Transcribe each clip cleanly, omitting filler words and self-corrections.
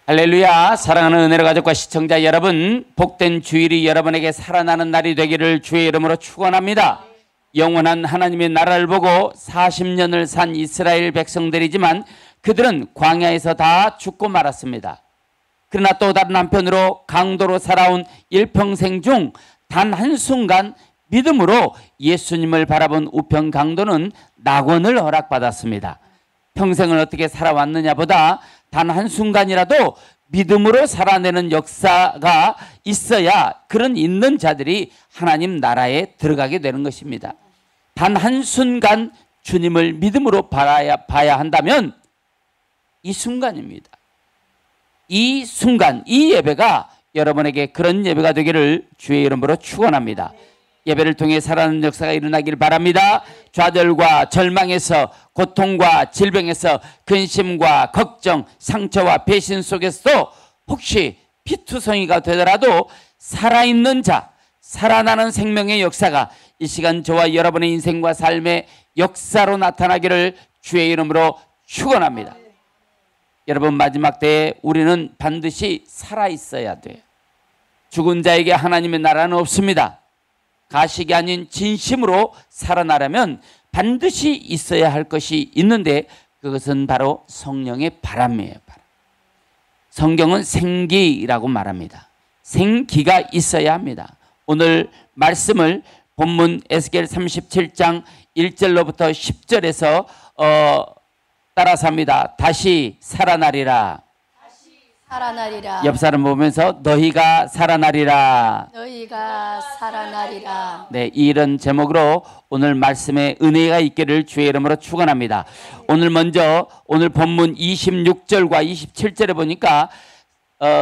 할렐루야. 사랑하는 은혜로 가족과 시청자 여러분, 복된 주일이 여러분에게 살아나는 날이 되기를 주의 이름으로 축원합니다. 영원한 하나님의 나라를 보고 40년을 산 이스라엘 백성들이지만 그들은 광야에서 다 죽고 말았습니다. 그러나 또 다른 한편으로 강도로 살아온 일평생 중 단 한순간 믿음으로 예수님을 바라본 우편 강도는 낙원을 허락받았습니다. 평생을 어떻게 살아왔느냐 보다 단 한순간이라도 믿음으로 살아내는 역사가 있어야 그런 있는 자들이 하나님 나라에 들어가게 되는 것입니다. 단 한순간 주님을 믿음으로 봐야 한다면 이 순간입니다. 이 순간, 이 예배가 여러분에게 그런 예배가 되기를 주의 이름으로 축원합니다. 예배를 통해 살아나는 역사가 일어나길 바랍니다. 좌절과 절망에서, 고통과 질병에서, 근심과 걱정, 상처와 배신 속에서도 혹시 피투성이가 되더라도 살아있는 자, 살아나는 생명의 역사가 이 시간 저와 여러분의 인생과 삶의 역사로 나타나기를 주의 이름으로 축원합니다. 여러분, 마지막 때에 우리는 반드시 살아있어야 돼요. 죽은 자에게 하나님의 나라는 없습니다. 가식이 아닌 진심으로 살아나려면 반드시 있어야 할 것이 있는데 그것은 바로 성령의 바람이에요. 바람. 성경은 생기라고 말합니다. 생기가 있어야 합니다. 오늘 말씀을 본문 에스겔 37장 1절로부터 10절에서 따라서 합니다. 다시 살아나리라. 살아나리라. 옆 사람 보면서 너희가 살아나리라. 너희가 살아나리라. 네, 이런 제목으로 오늘 말씀에 은혜가 있기를 주의 이름으로 축원합니다. 오늘 본문 26절과 27절에 보니까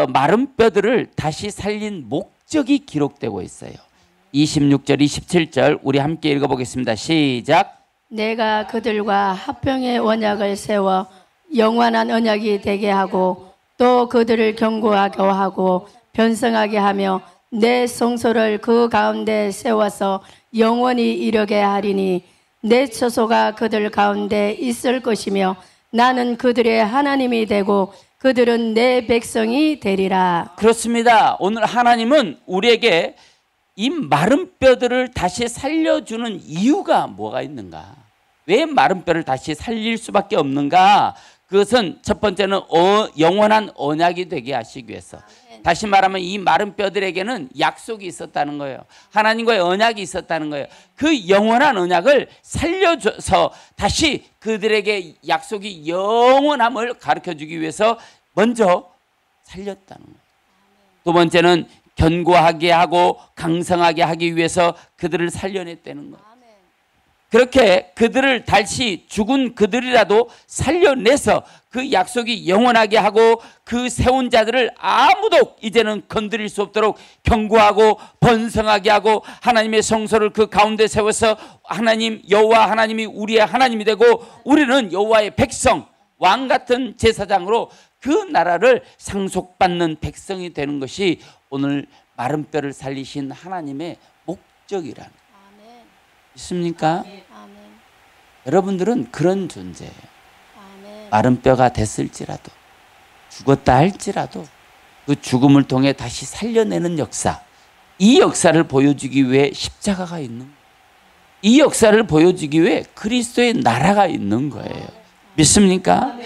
마른 뼈들을 다시 살린 목적이 기록되고 있어요. 26절, 27절 우리 함께 읽어보겠습니다. 시작. 내가 그들과 합병의 언약을 세워 영원한 언약이 되게 하고 또 그들을 견고하게 하고 변성하게 하며 내 성소를 그 가운데 세워서 영원히 이르게 하리니 내 처소가 그들 가운데 있을 것이며 나는 그들의 하나님이 되고 그들은 내 백성이 되리라. 그렇습니다. 오늘 하나님은 우리에게 이 마른 뼈들을 다시 살려주는 이유가 뭐가 있는가? 왜 마른 뼈를 다시 살릴 수밖에 없는가? 그것은 첫 번째는 영원한 언약이 되게 하시기 위해서. 다시 말하면 이 마른 뼈들에게는 약속이 있었다는 거예요. 하나님과의 언약이 있었다는 거예요. 그 영원한 언약을 살려줘서 다시 그들에게 약속이 영원함을 가르쳐주기 위해서 먼저 살렸다는 거예요. 두 번째는 견고하게 하고 강성하게 하기 위해서 그들을 살려냈다는 거예요. 그렇게 그들을 다시 죽은 그들이라도 살려내서 그 약속이 영원하게 하고 그 세운 자들을 아무도 이제는 건드릴 수 없도록 견고하고 번성하게 하고 하나님의 성소를 그 가운데 세워서 하나님 여호와 하나님이 우리의 하나님이 되고 우리는 여호와의 백성, 왕 같은 제사장으로 그 나라를 상속받는 백성이 되는 것이 오늘 마른 뼈를 살리신 하나님의 목적이라는 거예요. 있습니까? 아멘. 여러분들은 그런 존재예요. 아멘. 마른 뼈가 됐을지라도 죽었다 할지라도 그 죽음을 통해 다시 살려내는 역사, 이 역사를 보여주기 위해 십자가가 있는 거예요. 이 역사를 보여주기 위해 그리스도의 나라가 있는 거예요. 믿습니까?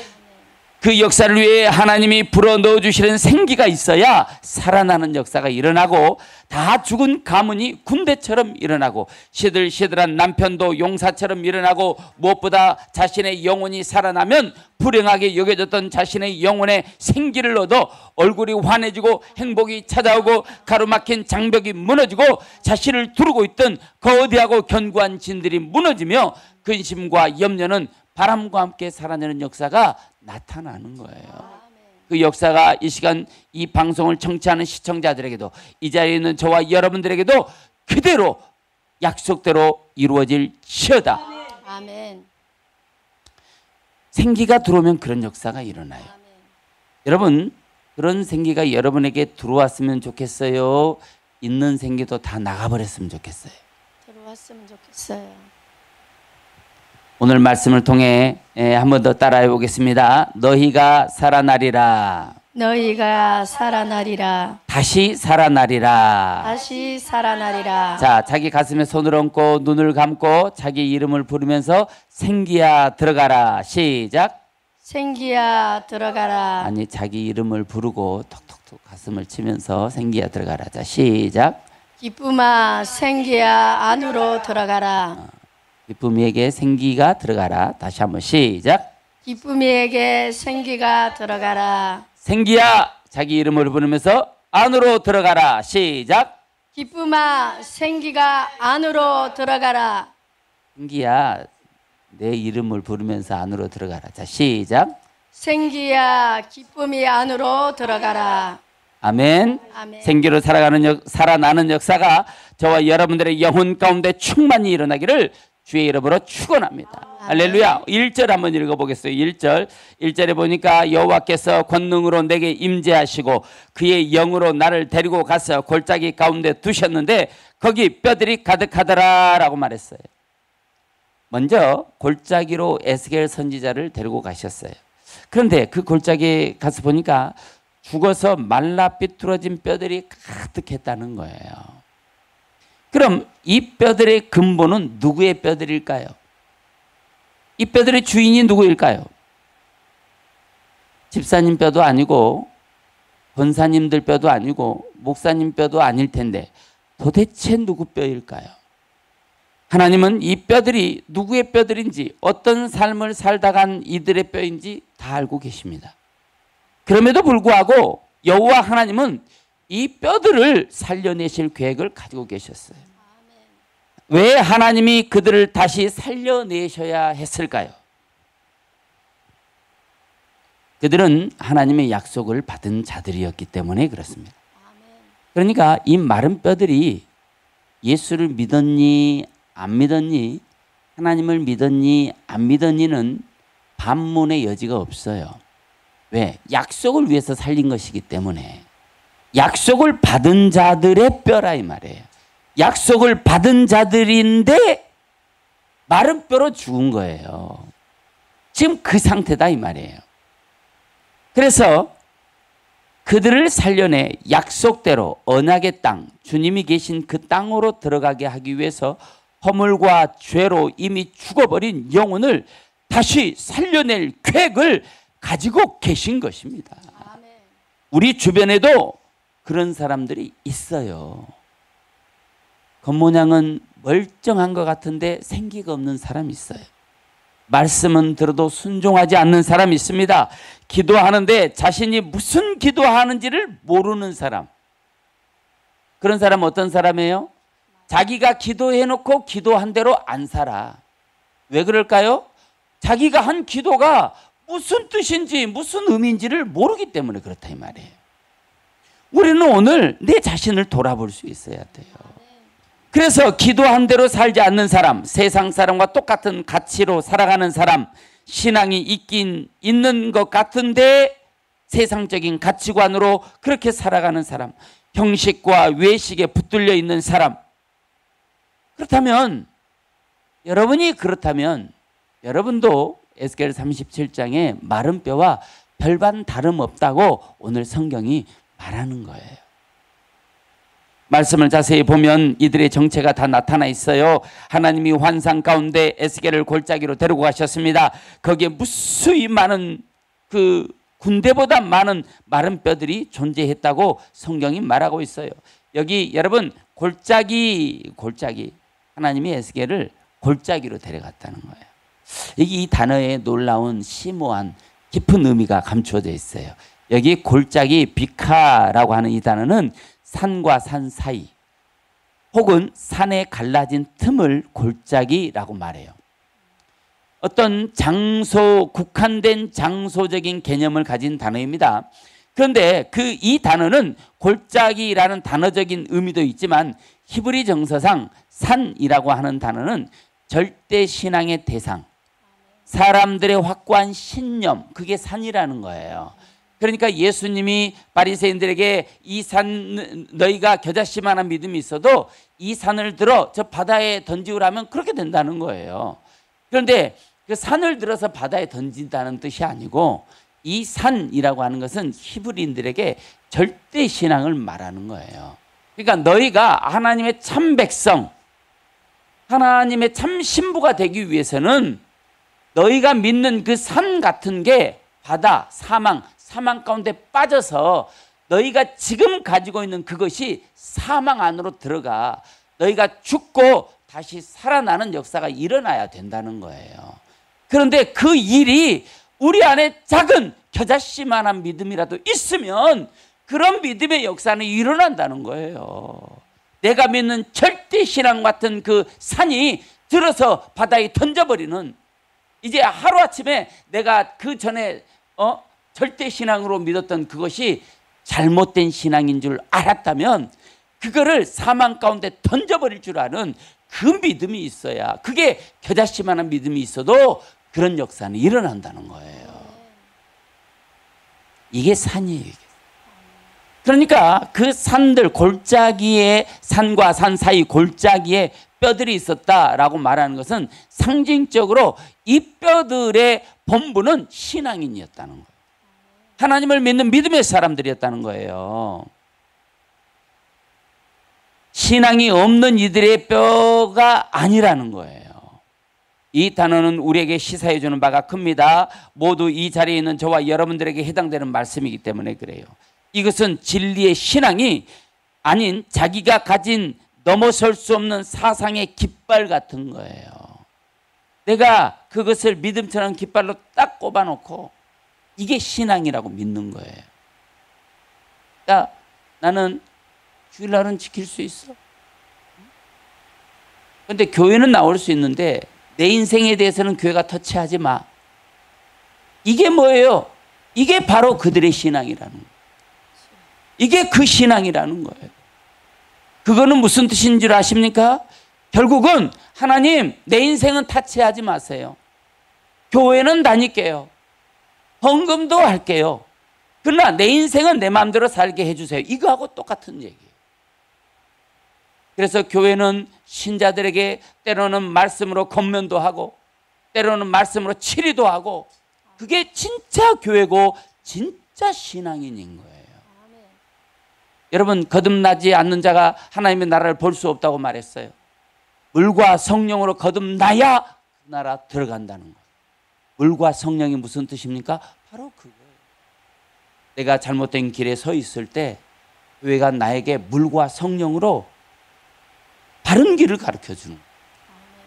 그 역사를 위해 하나님이 불어넣어 주시는 생기가 있어야 살아나는 역사가 일어나고 다 죽은 가문이 군대처럼 일어나고 시들시들한 남편도 용사처럼 일어나고 무엇보다 자신의 영혼이 살아나면 불행하게 여겨졌던 자신의 영혼에 생기를 얻어 얼굴이 환해지고 행복이 찾아오고 가로막힌 장벽이 무너지고 자신을 두르고 있던 거대하고 견고한 진들이 무너지며 근심과 염려는 바람과 함께 살아내는 역사가 나타나는 거예요. 그 역사가 이 시간 이 방송을 청취하는 시청자들에게도 이 자리에 있는 저와 여러분들에게도 그대로 약속대로 이루어질지어다. 아멘. 생기가 들어오면 그런 역사가 일어나요. 아멘. 여러분, 그런 생기가 여러분에게 들어왔으면 좋겠어요? 있는 생기도 다 나가버렸으면 좋겠어요? 들어왔으면 좋겠어요. 오늘 말씀을 통해 한 번 더 따라해 보겠습니다. 너희가 살아나리라. 너희가 살아나리라. 다시 살아나리라. 다시 살아나리라. 자, 자기 가슴에 손을 얹고 눈을 감고 자기 이름을 부르면서 생기야 들어가라. 시작. 생기야 들어가라. 아니, 자기 이름을 부르고 톡톡톡 가슴을 치면서 생기야 들어가라. 자, 시작. 기쁨아 생기야 안으로 들어가라. 기쁨이에게 생기가 들어가라. 다시 한번 시작. 기쁨이에게 생기가 들어가라. 생기야, 자기 이름을 부르면서 안으로 들어가라. 시작. 기쁨아 생기가 안으로 들어가라. 생기야, 내 이름을 부르면서 안으로 들어가라. 자, 시작. 생기야 기쁨이 안으로 들어가라. 아멘. 아멘. 생기로 살아나는 역사가 저와 여러분들의 영혼 가운데 충만히 일어나기를 주의 이름으로 축원합니다. 할렐루야. 1절 한번 읽어보겠어요. 1절에 보니까 여호와께서 권능으로 내게 임재하시고 그의 영으로 나를 데리고 가서 골짜기 가운데 두셨는데 거기 뼈들이 가득하더라 라고 말했어요. 먼저 골짜기로 에스겔 선지자를 데리고 가셨어요. 그런데 그 골짜기에 가서 보니까 죽어서 말라 삐뚤어진 뼈들이 가득했다는 거예요. 그럼 이 뼈들의 근본은 누구의 뼈들일까요? 이 뼈들의 주인이 누구일까요? 집사님 뼈도 아니고 권사님들 뼈도 아니고 목사님 뼈도 아닐 텐데 도대체 누구 뼈일까요? 하나님은 이 뼈들이 누구의 뼈들인지 어떤 삶을 살다 간 이들의 뼈인지 다 알고 계십니다. 그럼에도 불구하고 여호와 하나님은 이 뼈들을 살려내실 계획을 가지고 계셨어요. 왜 하나님이 그들을 다시 살려내셔야 했을까요? 그들은 하나님의 약속을 받은 자들이었기 때문에 그렇습니다. 그러니까 이 마른 뼈들이 예수를 믿었니 안 믿었니, 하나님을 믿었니 안 믿었니는 반문의 여지가 없어요. 왜? 약속을 위해서 살린 것이기 때문에. 약속을 받은 자들의 뼈라 이 말이에요. 약속을 받은 자들인데 마른 뼈로 죽은 거예요. 지금 그 상태다 이 말이에요. 그래서 그들을 살려내 약속대로 언약의 땅, 주님이 계신 그 땅으로 들어가게 하기 위해서 허물과 죄로 이미 죽어버린 영혼을 다시 살려낼 계획을 가지고 계신 것입니다. 우리 주변에도 그런 사람들이 있어요. 겉모양은 멀쩡한 것 같은데 생기가 없는 사람이 있어요. 말씀은 들어도 순종하지 않는 사람이 있습니다. 기도하는데 자신이 무슨 기도하는지를 모르는 사람. 그런 사람은 어떤 사람이에요? 자기가 기도해놓고 기도한 대로 안 살아. 왜 그럴까요? 자기가 한 기도가 무슨 뜻인지 무슨 의미인지를 모르기 때문에 그렇다 이 말이에요. 우리는 오늘 내 자신을 돌아볼 수 있어야 돼요. 그래서 기도한 대로 살지 않는 사람, 세상 사람과 똑같은 가치로 살아가는 사람, 신앙이 있긴 있는 것 같은데 세상적인 가치관으로 그렇게 살아가는 사람, 형식과 외식에 붙들려 있는 사람. 그렇다면 여러분도 에스겔 37장에 마른 뼈와 별반 다름없다고 오늘 성경이 말하는 거예요. 말씀을 자세히 보면 이들의 정체가 다 나타나 있어요. 하나님이 환상 가운데 에스겔을 골짜기로 데리고 가셨습니다. 거기에 무수히 많은 그 군대보다 많은 마른 뼈들이 존재했다고 성경이 말하고 있어요. 여기 여러분 골짜기 하나님이 에스겔을 골짜기로 데려갔다는 거예요. 여기 이 단어에 놀라운 심오한 깊은 의미가 감추어져 있어요. 여기 골짜기 비카라고 하는 이 단어는 산과 산 사이 혹은 산에 갈라진 틈을 골짜기라고 말해요. 어떤 장소, 국한된 장소적인 개념을 가진 단어입니다. 그런데 이 단어는 골짜기라는 단어적인 의미도 있지만 히브리 정서상 산이라고 하는 단어는 절대 신앙의 대상, 사람들의 확고한 신념, 그게 산이라는 거예요. 그러니까 예수님이 바리새인들에게 이 산 너희가 겨자씨만한 믿음이 있어도 이 산을 들어 저 바다에 던지우라면 그렇게 된다는 거예요. 그런데 그 산을 들어서 바다에 던진다는 뜻이 아니고 이 산이라고 하는 것은 히브리인들에게 절대 신앙을 말하는 거예요. 그러니까 너희가 하나님의 참 백성, 하나님의 참 신부가 되기 위해서는 너희가 믿는 그 산 같은 게 바다, 사망 가운데 빠져서 너희가 지금 가지고 있는 그것이 사망 안으로 들어가 너희가 죽고 다시 살아나는 역사가 일어나야 된다는 거예요. 그런데 그 일이 우리 안에 작은 겨자씨만한 믿음이라도 있으면 그런 믿음의 역사는 일어난다는 거예요. 내가 믿는 절대 신앙 같은 그 산이 들어서 바다에 던져버리는, 이제 하루아침에 내가 그 전에 절대 신앙으로 믿었던 그것이 잘못된 신앙인 줄 알았다면 그거를 사망 가운데 던져버릴 줄 아는 그 믿음이 있어야, 그게 겨자씨만한 믿음이 있어도 그런 역사는 일어난다는 거예요. 이게 산이에요. 그러니까 그 산들, 골짜기에, 산과 산 사이 골짜기에 뼈들이 있었다라고 말하는 것은 상징적으로 이 뼈들의 본부는 신앙인이었다는 거예요. 하나님을 믿는 믿음의 사람들이었다는 거예요. 신앙이 없는 이들의 뼈가 아니라는 거예요. 이 단어는 우리에게 시사해 주는 바가 큽니다. 모두 이 자리에 있는 저와 여러분들에게 해당되는 말씀이기 때문에 그래요. 이것은 진리의 신앙이 아닌 자기가 가진 넘어설 수 없는 사상의 깃발 같은 거예요. 내가 그것을 믿음처럼 깃발로 딱 꼽아놓고 이게 신앙이라고 믿는 거예요. 야, 나는 주일날은 지킬 수 있어. 그런데 교회는 나올 수 있는데 내 인생에 대해서는 교회가 터치하지 마. 이게 뭐예요? 이게 바로 그들의 신앙이라는 거예요. 이게 그 신앙이라는 거예요. 그거는 무슨 뜻인 줄 아십니까? 결국은 하나님, 내 인생은 타치하지 마세요. 교회는 다닐게요. 헌금도 할게요. 그러나 내 인생은 내 마음대로 살게 해주세요. 이거하고 똑같은 얘기예요. 그래서 교회는 신자들에게 때로는 말씀으로 권면도 하고 때로는 말씀으로 치리도 하고, 그게 진짜 교회고 진짜 신앙인인 거예요. 여러분, 거듭나지 않는 자가 하나님의 나라를 볼 수 없다고 말했어요. 물과 성령으로 거듭나야 그 나라 들어간다는 거예요. 물과 성령이 무슨 뜻입니까? 바로 그거예요. 내가 잘못된 길에 서 있을 때 교회가 나에게 물과 성령으로 바른 길을 가르쳐 주는 거예요.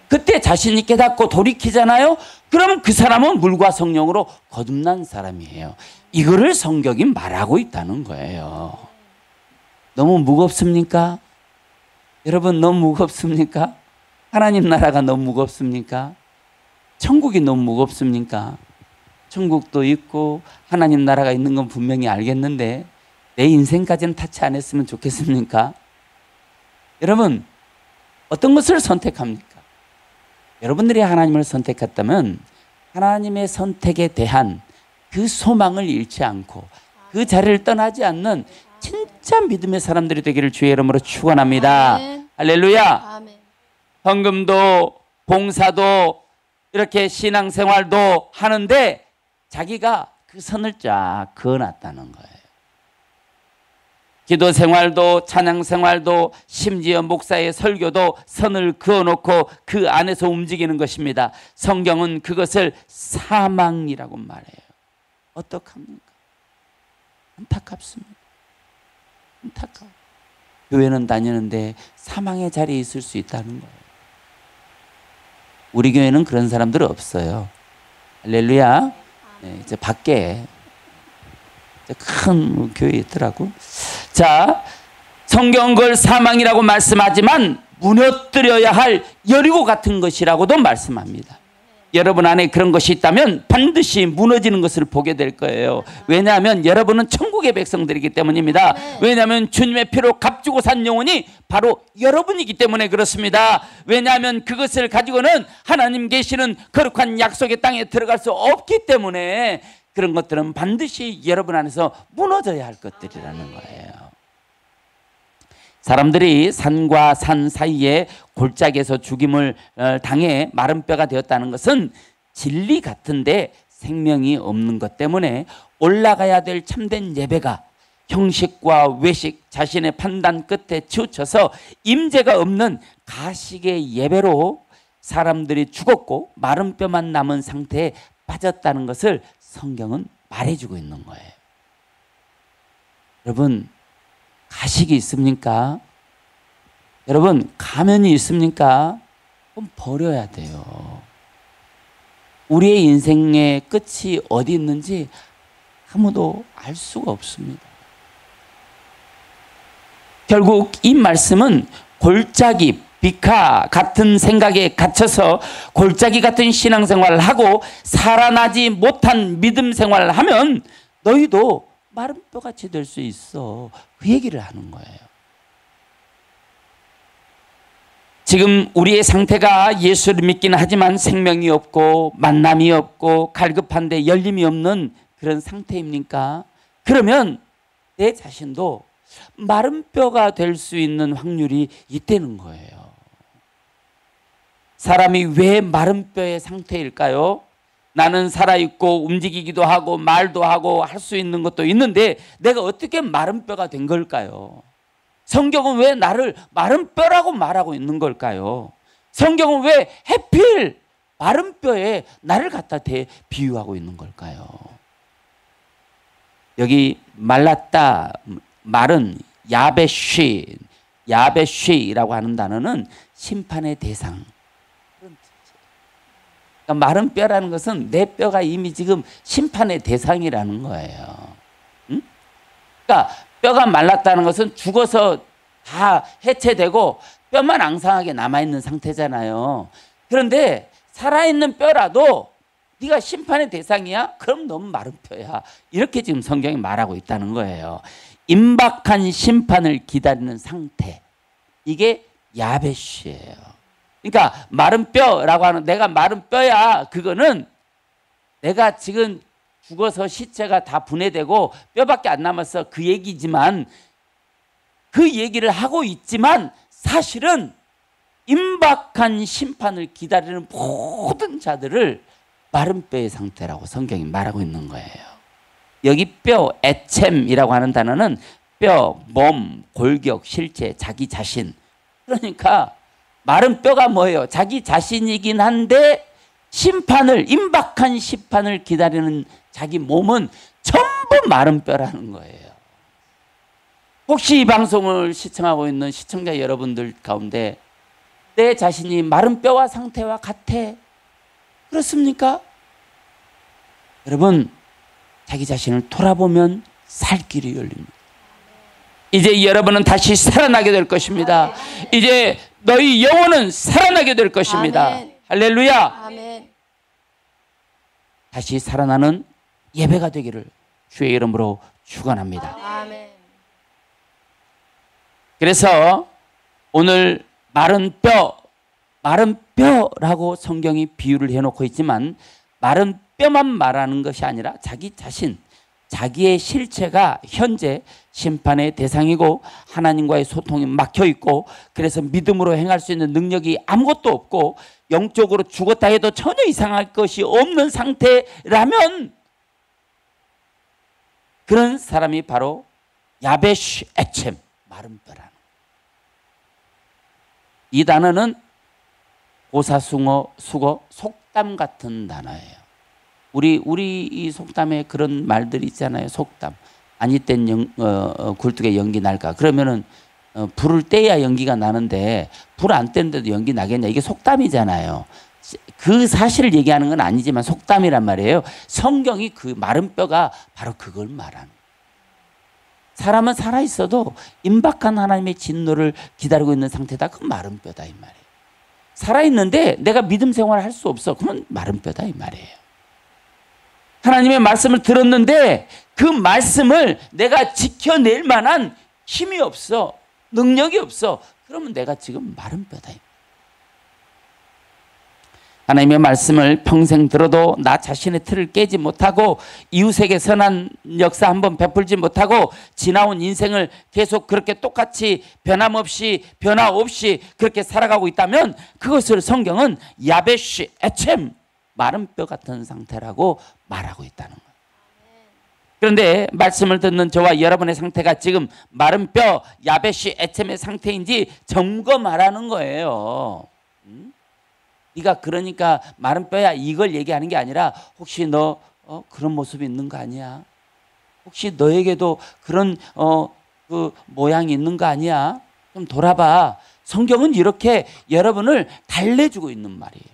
그때 자신이 깨닫고 돌이키잖아요. 그럼 그 사람은 물과 성령으로 거듭난 사람이에요. 이거를 성경이 말하고 있다는 거예요. 너무 무겁습니까? 여러분, 너무 무겁습니까? 하나님 나라가 너무 무겁습니까? 천국이 너무 무겁습니까? 천국도 있고 하나님 나라가 있는 건 분명히 알겠는데 내 인생까지는 타치 안 했으면 좋겠습니까? 여러분, 어떤 것을 선택합니까? 여러분들이 하나님을 선택했다면 하나님의 선택에 대한 그 소망을 잃지 않고 그 자리를 떠나지 않는 진짜 믿음의 사람들이 되기를 주의 이름으로 축원합니다. 아멘. 할렐루야. 아멘. 헌금도 봉사도 이렇게 신앙생활도 하는데 자기가 그 선을 쫙 그어놨다는 거예요. 기도 생활도 찬양 생활도 심지어 목사의 설교도 선을 그어놓고 그 안에서 움직이는 것입니다. 성경은 그것을 사망이라고 말해요. 어떡합니까? 안타깝습니다. 안타까워. 교회는 다니는데 사망의 자리에 있을 수 있다는 거예요. 우리 교회는 그런 사람들 없어요. 할렐루야. 네, 이제 밖에 큰 교회 있더라고. 자, 성경은 그걸 사망이라고 말씀하지만 무너뜨려야 할 여리고 같은 것이라고도 말씀합니다. 여러분 안에 그런 것이 있다면 반드시 무너지는 것을 보게 될 거예요. 왜냐하면 여러분은 천국의 백성들이기 때문입니다. 왜냐하면 주님의 피로 값주고 산 영혼이 바로 여러분이기 때문에 그렇습니다. 왜냐하면 그것을 가지고는 하나님 계시는 거룩한 약속의 땅에 들어갈 수 없기 때문에 그런 것들은 반드시 여러분 안에서 무너져야 할 것들이라는 거예요. 사람들이 산과 산 사이에 골짜기에서 죽임을 당해 마른 뼈가 되었다는 것은 진리 같은데 생명이 없는 것 때문에 올라가야 될 참된 예배가 형식과 외식, 자신의 판단 끝에 치우쳐서 임재가 없는 가식의 예배로 사람들이 죽었고 마른 뼈만 남은 상태에 빠졌다는 것을 성경은 말해주고 있는 거예요. 여러분, 가식이 있습니까? 여러분, 가면이 있습니까? 그럼 버려야 돼요. 우리의 인생의 끝이 어디 있는지 아무도 알 수가 없습니다. 결국 이 말씀은 골짜기, 비카 같은 생각에 갇혀서 골짜기 같은 신앙생활을 하고 살아나지 못한 믿음 생활을 하면 너희도 마른 뼈같이 될 수 있어. 그 얘기를 하는 거예요. 지금 우리의 상태가 예수를 믿기는 하지만 생명이 없고 만남이 없고 갈급한데 열림이 없는 그런 상태입니까? 그러면 내 자신도 마른 뼈가 될 수 있는 확률이 있다는 거예요. 사람이 왜 마른 뼈의 상태일까요? 나는 살아있고 움직이기도 하고 말도 하고 할 수 있는 것도 있는데 내가 어떻게 마른 뼈가 된 걸까요? 성경은 왜 나를 마른 뼈라고 말하고 있는 걸까요? 성경은 왜 하필 마른 뼈에 나를 갖다 비유하고 있는 걸까요? 여기 말랐다, 마른, 야베쉬라고 하는 단어는 심판의 대상. 그러니까 마른 뼈라는 것은 내 뼈가 이미 지금 심판의 대상이라는 거예요. 응? 그러니까 뼈가 말랐다는 것은 죽어서 다 해체되고 뼈만 앙상하게 남아있는 상태잖아요. 그런데 살아있는 뼈라도 네가 심판의 대상이야? 그럼 너무 마른 뼈야. 이렇게 지금 성경이 말하고 있다는 거예요. 임박한 심판을 기다리는 상태. 이게 야베쉬예요. 그러니까 마른 뼈라고 하는 내가 마른 뼈야. 그거는 내가 지금 죽어서 시체가 다 분해되고 뼈밖에 안 남아서 그 얘기지만 그 얘기를 하고 있지만 사실은 임박한 심판을 기다리는 모든 자들을 마른 뼈의 상태라고 성경이 말하고 있는 거예요. 여기 뼈, 에챔이라고 하는 단어는 뼈, 몸, 골격, 실체, 자기 자신. 그러니까 마른 뼈가 뭐예요? 자기 자신이긴 한데 임박한 심판을 기다리는 자기 몸은 전부 마른 뼈라는 거예요. 혹시 이 방송을 시청하고 있는 시청자 여러분들 가운데 내 자신이 마른 뼈와 상태와 같아? 그렇습니까? 여러분, 자기 자신을 돌아보면 살 길이 열립니다. 이제 여러분은 다시 살아나게 될 것입니다. 이제 너희 영혼은 살아나게 될 것입니다. 아멘. 할렐루야. 아멘. 다시 살아나는 예배가 되기를 주의 이름으로 축원합니다. 아멘. 그래서 오늘 마른 뼈라고 성경이 비유를 해놓고 있지만 마른 뼈만 말하는 것이 아니라 자기 자신, 자기의 실체가 현재 심판의 대상이고 하나님과의 소통이 막혀 있고 그래서 믿음으로 행할 수 있는 능력이 아무것도 없고 영적으로 죽었다 해도 전혀 이상할 것이 없는 상태라면 그런 사람이 바로 야베쉬 에쳔, 마른 뼈라는. 이 단어는 고사숭어, 수거, 속담 같은 단어예요. 우리 이 속담에 그런 말들이 있잖아요. 속담. 아니 땐 굴뚝에 연기 날까? 그러면은 불을 떼야 연기가 나는데 불 안 떼는데도 연기 나겠냐? 이게 속담이잖아요. 그 사실을 얘기하는 건 아니지만 속담이란 말이에요. 성경이 그 마른 뼈가 바로 그걸 말하는. 사람은 살아 있어도 임박한 하나님의 진노를 기다리고 있는 상태다. 그건 마른 뼈다 이 말이에요. 살아 있는데 내가 믿음 생활을 할 수 없어. 그건 마른 뼈다 이 말이에요. 하나님의 말씀을 들었는데 그 말씀을 내가 지켜낼 만한 힘이 없어. 능력이 없어. 그러면 내가 지금 마른 뼈다. 하나님의 말씀을 평생 들어도 나 자신의 틀을 깨지 못하고 이웃에게 선한 역사 한번 베풀지 못하고 지나온 인생을 계속 그렇게 똑같이 변화 없이 그렇게 살아가고 있다면 그것을 성경은 야베쉬 에쳔, 마른 뼈 같은 상태라고 말하고 있다는 거예요. 그런데 말씀을 듣는 저와 여러분의 상태가 지금 마른 뼈 야베시 에층의 상태인지 점검하라는 거예요. 네가 그러니까 마른 뼈야 이걸 얘기하는 게 아니라 혹시 너 그런 모습이 있는 거 아니야? 혹시 너에게도 그런 그 모양이 있는 거 아니야? 좀 돌아봐. 성경은 이렇게 여러분을 달래주고 있는 말이에요.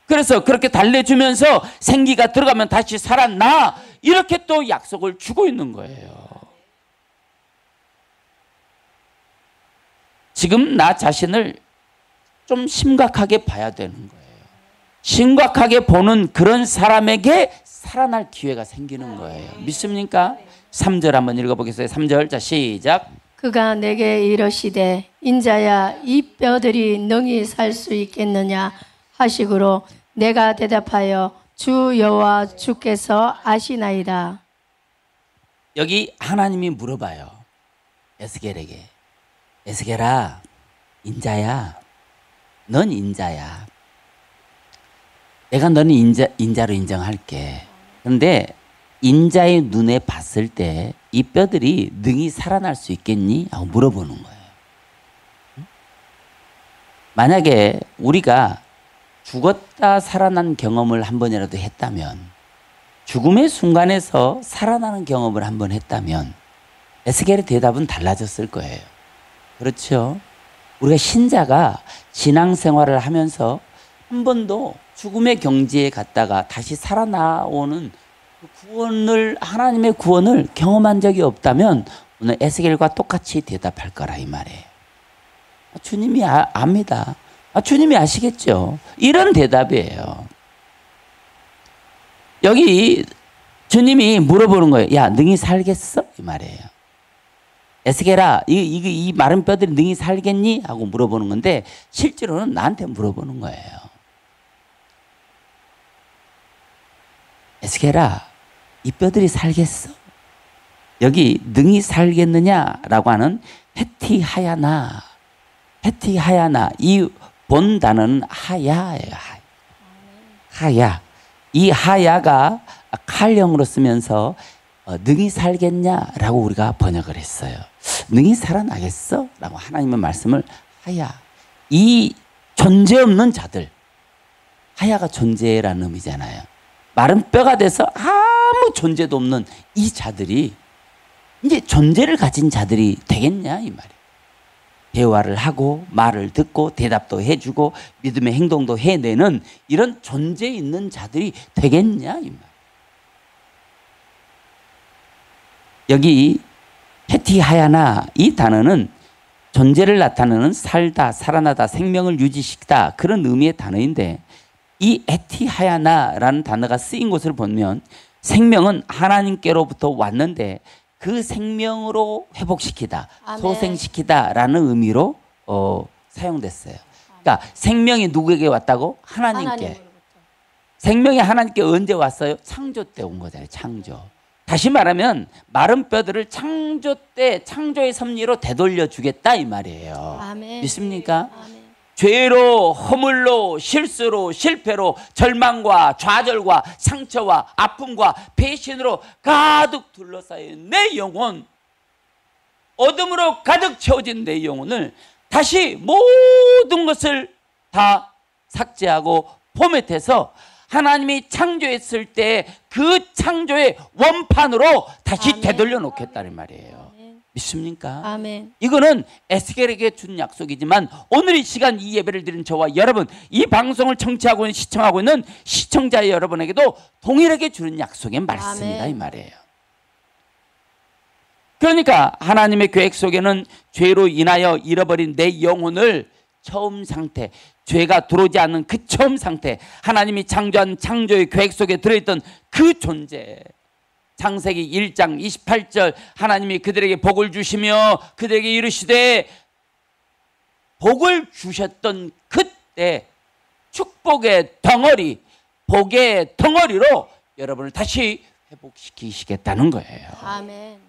그래서 그렇게 달래주면서 생기가 들어가면 다시 살아나 이렇게 또 약속을 주고 있는 거예요. 지금 나 자신을 좀 심각하게 봐야 되는 거예요. 심각하게 보는 그런 사람에게 살아날 기회가 생기는 거예요. 믿습니까? 3절 한번 읽어보겠어요. 3절 자 시작. 그가 내게 이르시되 인자야 이 뼈들이 능히 살 수 있겠느냐 하시므로 내가 대답하여 주 여호와 주께서 아시나이다. 여기 하나님이 물어봐요. 에스겔에게. 에스겔아, 인자야. 넌 인자야. 내가 너는 인자로 인정할게. 그런데 인자의 눈에 봤을 때 이 뼈들이 능히 살아날 수 있겠니? 하고 물어보는 거예요. 만약에 우리가 죽었다 살아난 경험을 한 번이라도 했다면, 죽음의 순간에서 살아나는 경험을 한 번 했다면 에스겔의 대답은 달라졌을 거예요. 그렇죠? 우리가 신자가 신앙생활을 하면서 한 번도 죽음의 경지에 갔다가 다시 살아나오는 구원을, 하나님의 구원을 경험한 적이 없다면 오늘 에스겔과 똑같이 대답할 거라 이 말이에요. 주님이 압니다. 주님이 아시겠죠. 이런 대답이에요. 여기 주님이 물어보는 거예요. 야, 능히 살겠어? 이 말이에요. 에스겔아, 이 마른 뼈들이 능히 살겠니? 하고 물어보는 건데 실제로는 나한테 물어보는 거예요. 에스겔아, 이 뼈들이 살겠어? 여기 능히 살겠느냐라고 하는 헤티하야나, 헤티하야나, 이 본 단어는 하야예요. 하야. 이 하야가 칼형으로 쓰면서 능히 살겠냐라고 우리가 번역을 했어요. 능히 살아나겠어? 라고 하나님의 말씀을 하야. 이 존재 없는 자들, 하야가 존재라는 의미잖아요. 마른 뼈가 돼서 아무 존재도 없는 이 자들이 이제 존재를 가진 자들이 되겠냐 이 말이에요. 대화를 하고 말을 듣고 대답도 해주고 믿음의 행동도 해내는 이런 존재 있는 자들이 되겠냐 이 말. 여기 헤티하야나 이 단어는 존재를 나타내는 살다, 살아나다, 생명을 유지시키다 그런 의미의 단어인데 이 에티하야나라는 단어가 쓰인 곳을 보면 생명은 하나님께로부터 왔는데 그 생명으로 회복시키다, 아멘. 소생시키다라는 의미로 사용됐어요. 그러니까 생명이 누구에게 왔다고? 하나님께. 하나님으로부터. 생명이 하나님께 언제 왔어요? 창조 때 온 거잖아요. 창조. 다시 말하면 마른 뼈들을 창조 때 창조의 섭리로 되돌려 주겠다 이 말이에요. 아멘. 믿습니까? 아멘. 죄로, 허물로, 실수로, 실패로, 절망과 좌절과 상처와 아픔과 배신으로 가득 둘러싸인 내 영혼, 어둠으로 가득 채워진 내 영혼을 다시 모든 것을 다 삭제하고 포맷해서 하나님이 창조했을 때 그 창조의 원판으로 다시 아멘. 되돌려 놓겠다는 말이에요. 아멘. 믿습니까? 아멘. 이거는 에스겔에게 준 약속이지만 오늘 이 시간 이 예배를 드린 저와 여러분, 이 방송을 청취하고 있는, 시청하고 있는 시청자 여러분에게도 동일하게 주는 약속의 말씀이다 아멘. 이 말이에요. 그러니까 하나님의 계획 속에는 죄로 인하여 잃어버린 내 영혼을 처음 상태, 죄가 들어오지 않는 그 처음 상태, 하나님이 창조한 창조의 계획 속에 들어있던 그 존재, 창세기 1장 28절 하나님이 그들에게 복을 주시며 그들에게 이르시되, 복을 주셨던 그때 축복의 덩어리, 복의 덩어리로 여러분을 다시 회복시키시겠다는 거예요. 아멘.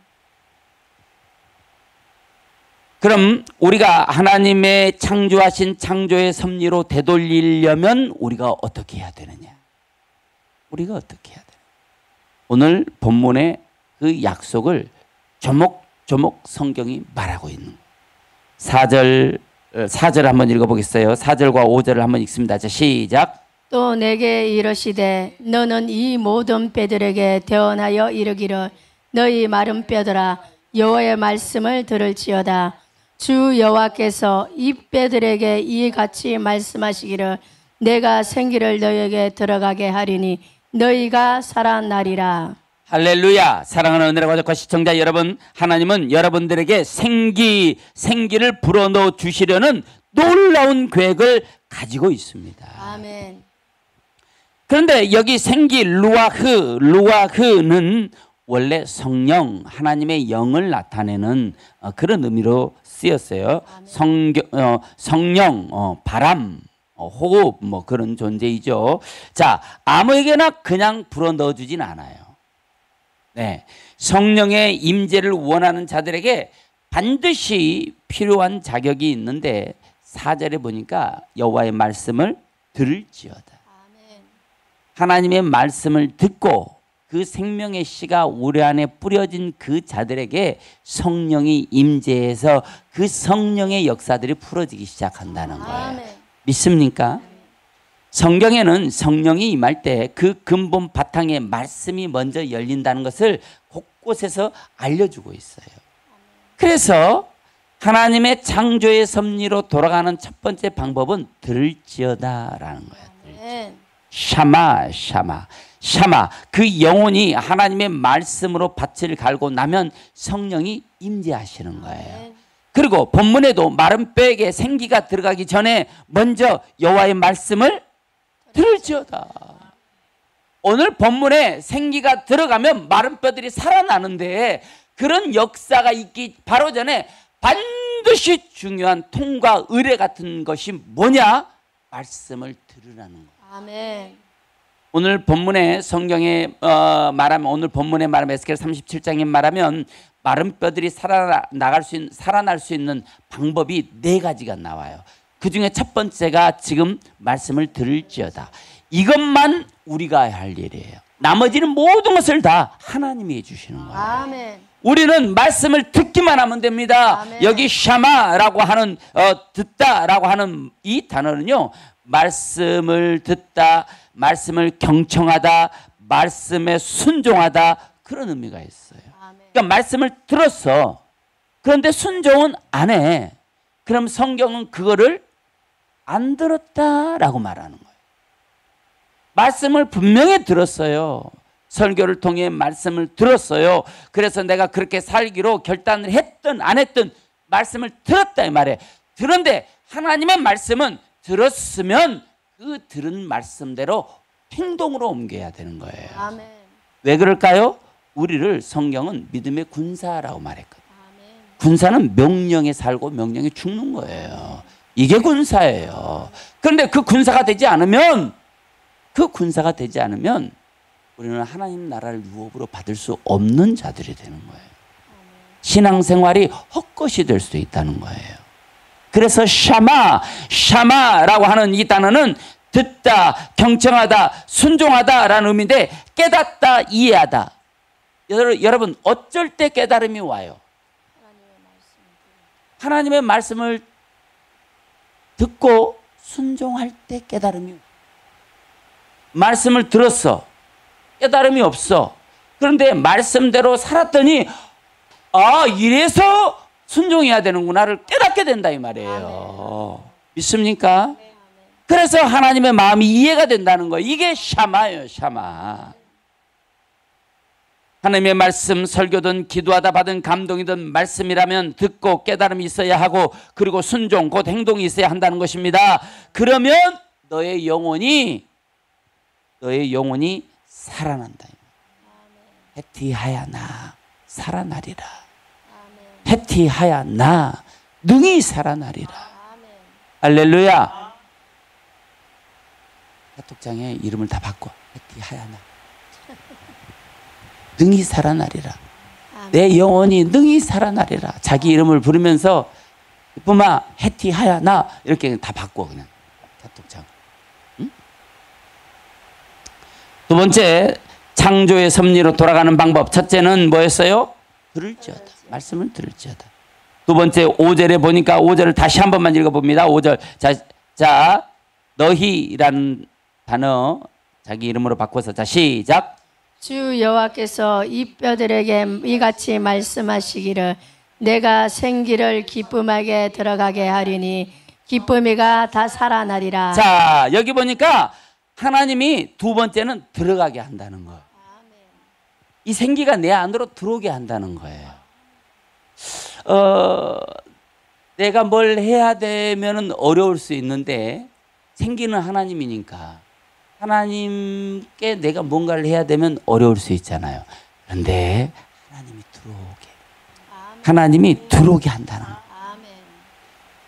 그럼 우리가 하나님의 창조하신 창조의 섭리로 되돌리려면 우리가 어떻게 해야 되느냐? 우리가 어떻게 해야 되느냐? 오늘 본문의 그 약속을 조목조목 성경이 말하고 있는 거예요. 4절 한번 읽어보겠어요. 4절과 5절을 한번 읽습니다. 자, 시작. 또 내게 이르시되 너는 이 모든 뼈들에게 대언하여 이르기를 너희 마른 뼈들아 여호와의 말씀을 들을지어다. 주 여호와께서 이 뼈들에게 이같이 말씀하시기를 내가 생기를 너희에게 들어가게 하리니 너희가 살아나리라. 할렐루야. 사랑하는 은혜의 가족과 시청자 여러분, 하나님은 여러분들에게 생기를 불어넣어 주시려는 놀라운 계획을 가지고 있습니다. 아멘. 그런데 여기 생기 루아흐는 원래 성령, 하나님의 영을 나타내는 그런 의미로 쓰였어요. 성령, 바람, 호흡 뭐 그런 존재이죠. 자, 아무에게나 그냥 불어넣어 주진 않아요. 네, 성령의 임재를 원하는 자들에게 반드시 필요한 자격이 있는데 4절에 보니까 여호와의 말씀을 들을지어다. 하나님의 말씀을 듣고 그 생명의 씨가 우리 안에 뿌려진 그 자들에게 성령이 임재해서 그 성령의 역사들이 풀어지기 시작한다는 거예요. 믿습니까? 성경에는 성령이 임할 때 그 근본 바탕에 말씀이 먼저 열린다는 것을 곳곳에서 알려주고 있어요. 그래서 하나님의 창조의 섭리로 돌아가는 첫 번째 방법은 들을지어다라는 거예요. 샤마. 그 영혼이 하나님의 말씀으로 밭을 갈고 나면 성령이 임재하시는 거예요. 그리고 본문에도 마른 뼈에게 생기가 들어가기 전에 먼저 여호와의 말씀을 들을지어다. 오늘 본문에 생기가 들어가면 마른 뼈들이 살아나는데 그런 역사가 있기 바로 전에 반드시 중요한 통과 의례 같은 것이 뭐냐? 말씀을 들으라는 거예요. 아멘. 오늘 본문의 성경에 말하면 오늘 본문에 말하면 에스겔 37장에 말하면 마른 뼈들이 살아날 수 있는 방법이 4가지가 나와요. 그 중에 첫 번째가 지금 말씀을 들을지어다. 이것만 우리가 할 일이에요. 나머지는 모든 것을 다 하나님이 해주시는 거예요. 아멘. 우리는 말씀을 듣기만 하면 됩니다. 아멘. 여기 샤마라고 하는 듣다라고 하는 이 단어는요, 말씀을 듣다, 말씀을 경청하다, 말씀에 순종하다, 그런 의미가 있어요. 그러니까 말씀을 들었어. 그런데 순종은 안 해. 그럼 성경은 그거를 안 들었다라고 말하는 거예요. 말씀을 분명히 들었어요. 설교를 통해 말씀을 들었어요. 그래서 내가 그렇게 살기로 결단을 했든 안 했든 말씀을 들었다 이 말이에요. 그런데 하나님의 말씀은 들었으면 그 들은 말씀대로 행동으로 옮겨야 되는 거예요. 아멘. 왜 그럴까요? 우리를 성경은 믿음의 군사라고 말했거든요. 아멘. 군사는 명령에 살고 명령에 죽는 거예요. 이게 군사예요. 그런데 그 군사가 되지 않으면 우리는 하나님 나라를 유업으로 받을 수 없는 자들이 되는 거예요. 신앙생활이 헛것이 될 수도 있다는 거예요. 그래서 샤마라고 하는 이 단어는 듣다, 경청하다, 순종하다라는 의미인데 깨닫다, 이해하다. 여러분 어쩔 때 깨달음이 와요? 하나님의 말씀을 듣고 순종할 때 깨달음이 와요. 말씀을 들었어. 깨달음이 없어. 그런데 말씀대로 살았더니 이래서 순종해야 되는구나를 깨닫게 된다 이 말이에요. 아멘. 믿습니까? 아멘. 그래서 하나님의 마음이 이해가 된다는 거예요. 이게 샤마예요. 샤마. 하나님의 말씀, 설교든 기도하다 받은 감동이든 말씀이라면 듣고 깨달음이 있어야 하고 그리고 순종 곧 행동이 있어야 한다는 것입니다. 그러면 너의 영혼이 살아난다. 해티하야나 살아나리라. 해티하야나 능히 살아나리라. 할렐루야. 카톡장에 이름을 다 바꿔. 해티하야나 능히 살아나리라. 내 영혼이 능히 살아나리라. 자기 이름을 부르면서 기쁨아 해티 하야 나 이렇게 다 바꿔 그냥 개떡장. 응? 두 번째 창조의 섭리로 돌아가는 방법. 첫째는 뭐였어요? 들을지어다. 말씀을 들을지어다. 두 번째 5절에 보니까 5절을 다시 한 번만 읽어봅니다. 5절 자 너희라는 단어 자기 이름으로 바꿔서 자 시작. 주 여호와께서 이 뼈들에게 이같이 말씀하시기를 내가 생기를 기쁨하게 들어가게 하리니 기쁨이가 다 살아나리라. 자 여기 보니까 하나님이 두 번째는 들어가게 한다는 거예요. 이 생기가 내 안으로 들어오게 한다는 거예요. 내가 뭘 해야 되면은 어려울 수 있는데 생기는 하나님이니까 하나님께 내가 뭔가를 해야 되면 어려울 수 있잖아요. 그런데 하나님이 들어오게 한다는 거예요.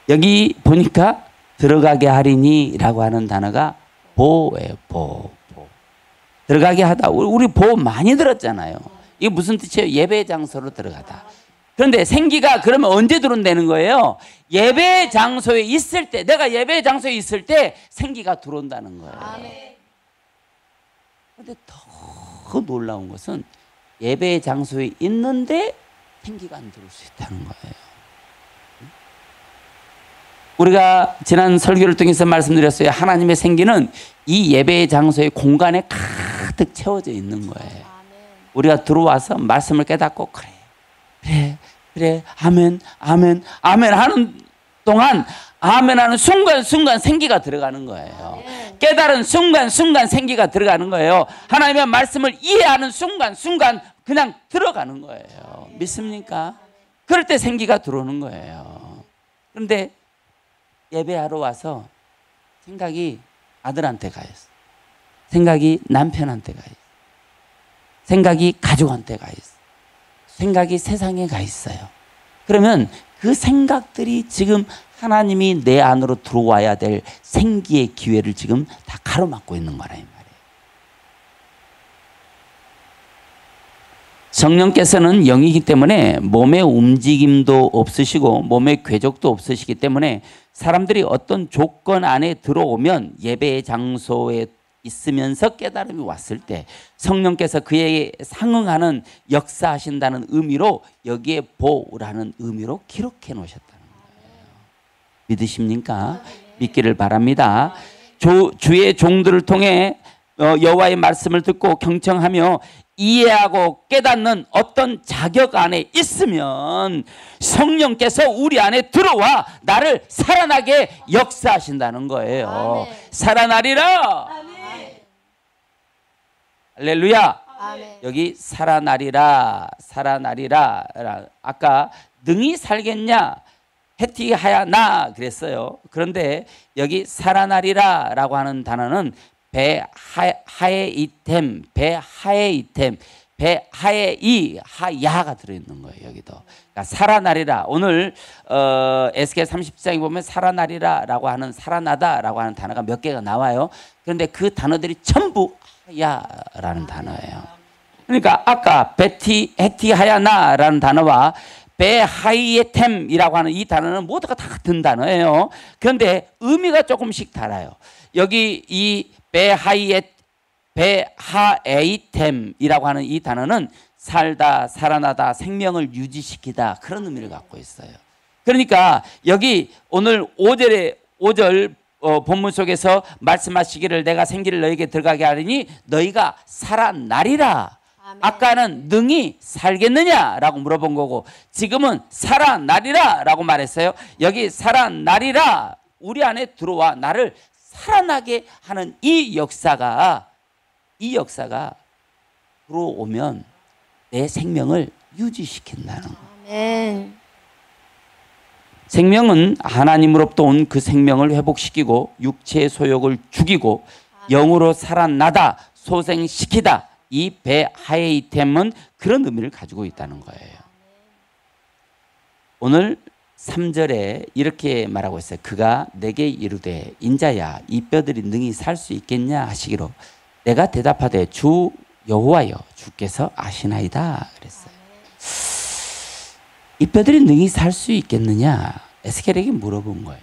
여기 보니까 들어가게 하리니 라고 하는 단어가 보예요. 보. 들어가게 하다. 우리 보 많이 들었잖아요. 이게 무슨 뜻이에요? 예배 장소로 들어가다. 그런데 생기가 그러면 언제 들어온다는 거예요? 예배 장소에 있을 때, 내가 예배 장소에 있을 때 생기가 들어온다는 거예요. 그런데 더 놀라운 것은 예배 장소에 있는데 생기가 안 들어올 수 있다는 거예요. 우리가 지난 설교를 통해서 말씀드렸어요. 하나님의 생기는 이 예배 장소의 공간에 가득 채워져 있는 거예요. 우리가 들어와서 말씀을 깨닫고 그래 아멘 하는 동안 아멘 하는 순간 생기가 들어가는 거예요. 깨달은 순간 생기가 들어가는 거예요. 하나님의 말씀을 이해하는 순간 그냥 들어가는 거예요. 믿습니까? 그럴 때 생기가 들어오는 거예요. 그런데 예배하러 와서 생각이 아들한테 가 있어. 생각이 남편한테 가 있어. 생각이 가족한테 가 있어. 생각이 세상에 가 있어요. 그러면 그 생각들이 지금 하나님이 내 안으로 들어와야 될 생기의 기회를 지금 다 가로막고 있는 거라 이 말이에요. 성령께서는 영이기 때문에 몸의 움직임도 없으시고 몸의 궤적도 없으시기 때문에 사람들이 어떤 조건 안에 들어오면 예배의 장소에 있으면서 깨달음이 왔을 때 성령께서 그에게 상응하는 역사하신다는 의미로 여기에 보라는 의미로 기록해 놓으셨다는 거예요. 믿으십니까? 믿기를 바랍니다. 주의 종들을 통해 여호와의 말씀을 듣고 경청하며 이해하고 깨닫는 어떤 자격 안에 있으면 성령께서 우리 안에 들어와 나를 살아나게 역사하신다는 거예요. 아멘. 살아나리라. 아멘. 할렐루야. 아멘. 여기 살아나리라. 아까 능히 살겠냐 해티하야 나 그랬어요. 그런데 여기 살아나리라 라고 하는 단어는 배하에 이템, 배하에 이 하야가 들어있는 거예요. 여기도 그러니까 살아나리라. 오늘 에스겔 30장에 보면 살아나리라라고 하는 살아나다라고 하는 단어가 몇 개가 나와요. 그런데 그 단어들이 전부 하야라는 단어예요. 그러니까 아까 해티하야나라는 단어와 배하이에템이라고 하는 이 단어는 모두가 다 같은 단어예요. 그런데 의미가 조금씩 달라요. 여기 이 배하에이템이라고 하는 이 단어는 살다, 살아나다, 생명을 유지시키다 그런 의미를 갖고 있어요. 그러니까 여기 오늘 5절 본문 속에서 말씀하시기를 내가 생기를 너에게 들어가게 하리니 너희가 살아나리라. 아멘. 아까는 능히 살겠느냐라고 물어본 거고 지금은 살아나리라라고 말했어요. 여기 살아나리라. 우리 안에 들어와 나를 살아나게 하는 이 역사가 들어오면 내 생명을 유지시킨다는 거예요. 아멘. 생명은 하나님으로부터 온 그 생명을 회복시키고 육체의 소욕을 죽이고 영으로 살아나다 소생시키다. 이 배하에이템은 그런 의미를 가지고 있다는 거예요. 오늘 3절에 이렇게 말하고 있어요. 그가 내게 이르되 인자야 이 뼈들이 능히 살 수 있겠냐 하시기로 내가 대답하되 주 여호와여 주께서 아시나이다 그랬어요. 이 뼈들이 능히 살 수 있겠느냐? 에스겔에게 물어본 거예요.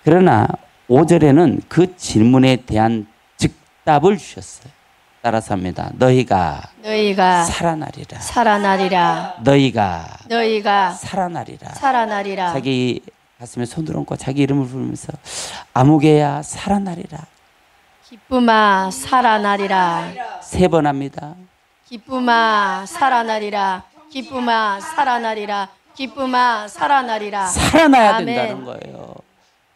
그러나 5절에는 그 질문에 대한 즉답을 주셨어요. 따라서 합니다. 너희가 살아나리라. 살아나리라. 너희가 살아나리라. 살아나리라. 자기 가슴에 손을 얹고 자기 이름을 부르면서 아무개야 살아나리라. 기쁨아 살아나리라. 3번 합니다. 기쁨아 살아나리라. 기쁨아 살아나리라. 기쁨아 살아나리라. 살아나야 아멘. 된다는 거예요.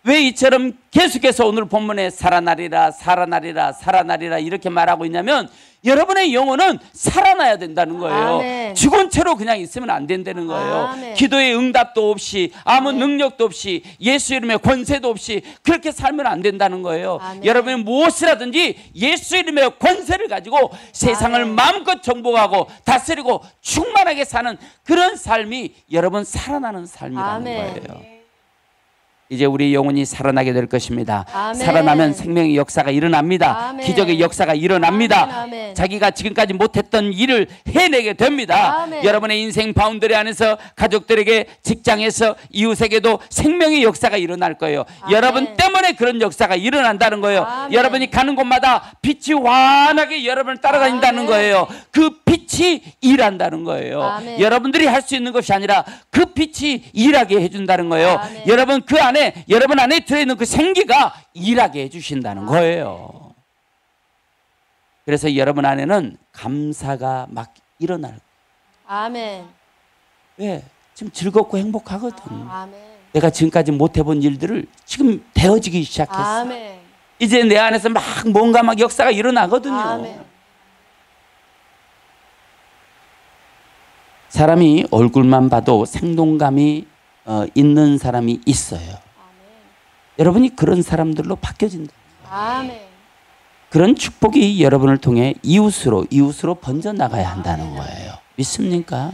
왜 이처럼 계속해서 오늘 본문에 살아나리라 살아나리라 살아나리라 이렇게 말하고 있냐면 여러분의 영혼은 살아나야 된다는 거예요. 아멘. 죽은 채로 그냥 있으면 안 된다는 거예요. 아멘. 기도의 응답도 없이 아무 능력도 없이 예수 이름의 권세도 없이 그렇게 살면 안 된다는 거예요. 아멘. 여러분이 무엇이라든지 예수 이름의 권세를 가지고 세상을 아멘. 마음껏 정복하고 다스리고 충만하게 사는 그런 삶이 여러분 살아나는 삶이라는 아멘. 거예요. 이제 우리 영혼이 살아나게 될 것입니다. 아멘. 살아나면 생명의 역사가 일어납니다. 아멘. 기적의 역사가 일어납니다. 아멘, 아멘. 자기가 지금까지 못했던 일을 해내게 됩니다. 아멘. 여러분의 인생 바운더리 안에서 가족들에게 직장에서 이웃에게도 생명의 역사가 일어날 거예요. 아멘. 여러분 때문에 그런 역사가 일어난다는 거예요. 아멘. 여러분이 가는 곳마다 빛이 환하게 여러분을 따라다닌다는 아멘. 거예요. 그 빛이 일한다는 거예요. 아멘. 여러분들이 할 수 있는 것이 아니라 그 빛이 일하게 해준다는 거예요. 아멘. 여러분 그 안에 여러분 안에 들어있는 그 생기가 일하게 해주신다는 거예요. 그래서 여러분 안에는 감사가 막 일어날 거예요. 아멘. 왜? 지금 즐겁고 행복하거든. 아멘. 내가 지금까지 못 해본 일들을 지금 되어지기 시작했어. 아멘. 이제 내 안에서 막 뭔가 막 역사가 일어나거든요. 아멘. 사람이 얼굴만 봐도 생동감이 있는 사람이 있어요. 여러분이 그런 사람들로 바뀌어진다. 아멘. 그런 축복이 여러분을 통해 이웃으로 번져나가야 한다는 거예요. 믿습니까?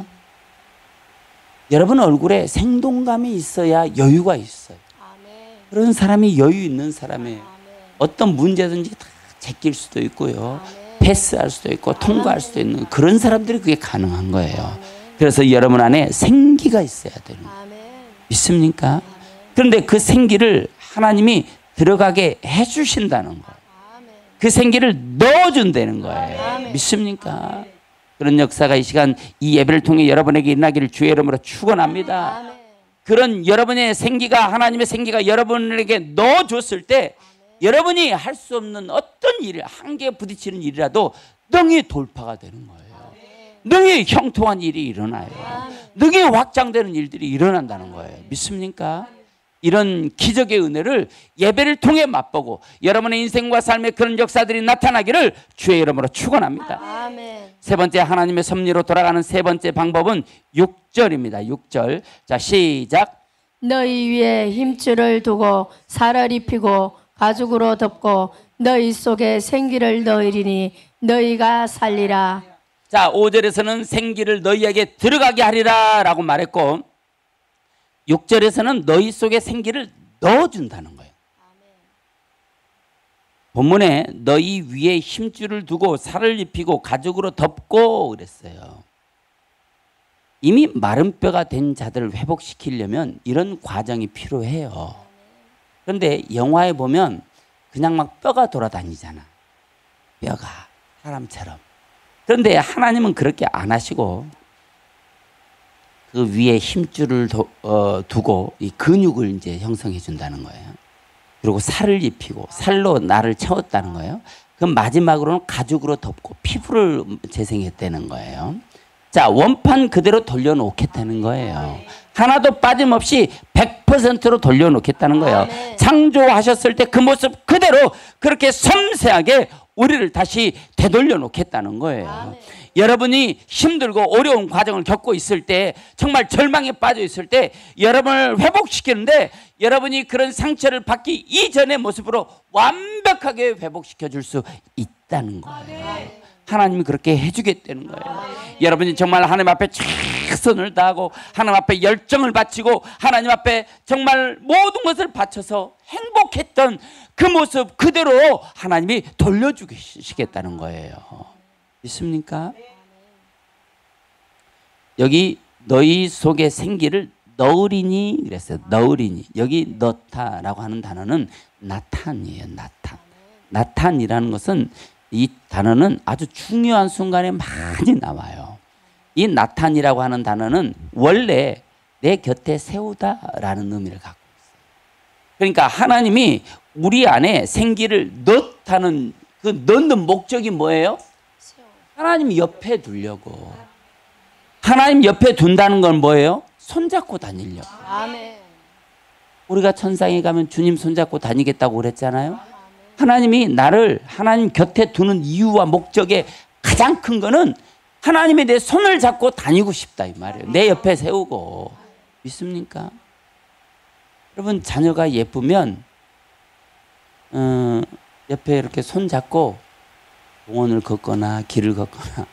여러분 얼굴에 생동감이 있어야 여유가 있어요. 아멘. 그런 사람이 여유 있는 사람이에요. 아멘. 어떤 문제든지 다 제낄 수도 있고요. 아멘. 패스할 수도 있고 통과할 수도 있는 그런 사람들이 그게 가능한 거예요. 그래서 여러분 안에 생기가 있어야 되는 거예요. 아멘. 믿습니까? 그런데 그 생기를 하나님이 들어가게 해주신다는 거예요. 아멘. 그 생기를 넣어준다는 거예요. 아멘. 믿습니까? 그런 역사가 이 시간 이 예배를 통해 여러분에게 일어나기를 주의 이름으로 축원합니다. 아멘. 그런 여러분의 생기가 하나님의 생기가 여러분에게 넣어줬을 때 여러분이 할 수 없는 어떤 일, 한계에 부딪히는 일이라도 능히 돌파가 되는 거예요. 능히 형통한 일이 일어나요. 능히 확장되는 일들이 일어난다는 거예요. 믿습니까? 이런 기적의 은혜를 예배를 통해 맛보고 여러분의 인생과 삶에 그런 역사들이 나타나기를 주의 이름으로 축원합니다. 아멘. 세 번째 하나님의 섭리로 돌아가는 세 번째 방법은 6절입니다. 6절. 자, 시작. 너희 위에 힘줄을 두고 살을 입히고 가죽으로 덮고 너희 속에 생기를 넣으리니 너희가 살리라. 자, 5절에서는 생기를 너희에게 들어가게 하리라 라고 말했고 6절에서는 너희 속에 생기를 넣어준다는 거예요. 본문에 너희 위에 힘줄을 두고 살을 입히고 가죽으로 덮고 그랬어요. 이미 마른 뼈가 된 자들을 회복시키려면 이런 과정이 필요해요. 그런데 영화에 보면 그냥 막 뼈가 돌아다니잖아. 뼈가 사람처럼. 그런데 하나님은 그렇게 안 하시고 그 위에 힘줄을 두고 이 근육을 이제 형성해 준다는 거예요. 그리고 살을 입히고 살로 나를 채웠다는 거예요. 그럼 마지막으로는 가죽으로 덮고 피부를 재생했다는 거예요. 자, 원판 그대로 돌려놓겠다는 거예요. 하나도 빠짐없이 100%로 돌려놓겠다는 거예요. 아멘. 창조하셨을 때 그 모습 그대로 그렇게 섬세하게 우리를 다시 되돌려 놓겠다는 거예요. 아멘. 여러분이 힘들고 어려운 과정을 겪고 있을 때 정말 절망에 빠져 있을 때 여러분을 회복시키는데 여러분이 그런 상처를 받기 이전의 모습으로 완벽하게 회복시켜 줄 수 있다는 거예요. 하나님이 그렇게 해주겠다는 거예요. 여러분이 정말 하나님 앞에 최선을 다하고 하나님 앞에 열정을 바치고 하나님 앞에 정말 모든 것을 바쳐서 행복했던 그 모습 그대로 하나님이 돌려주시겠다는 거예요. 믿습니까? 여기 너희 속에 생기를 너으리니 그랬어요. 너으리니. 여기 넣다라고 하는 단어는 나탄이에요. 나탄. 나탄이라는 것은 이 단어는 아주 중요한 순간에 많이 나와요. 이 나탄이라고 하는 단어는 원래 내 곁에 세우다라는 의미를 갖고 있어요. 그러니까 하나님이 우리 안에 생기를 넣다는 그 넣는 목적이 뭐예요? 하나님 옆에 두려고. 하나님 옆에 둔다는 건 뭐예요? 손잡고 다니려고. 아멘. 우리가 천상에 가면 주님 손잡고 다니겠다고 그랬잖아요. 하나님이 나를 하나님 곁에 두는 이유와 목적의 가장 큰 거는 하나님이 내 손을 잡고 다니고 싶다 이 말이에요. 내 옆에 세우고. 믿습니까? 여러분 자녀가 예쁘면 옆에 이렇게 손 잡고 공원을 걷거나 길을 걷거나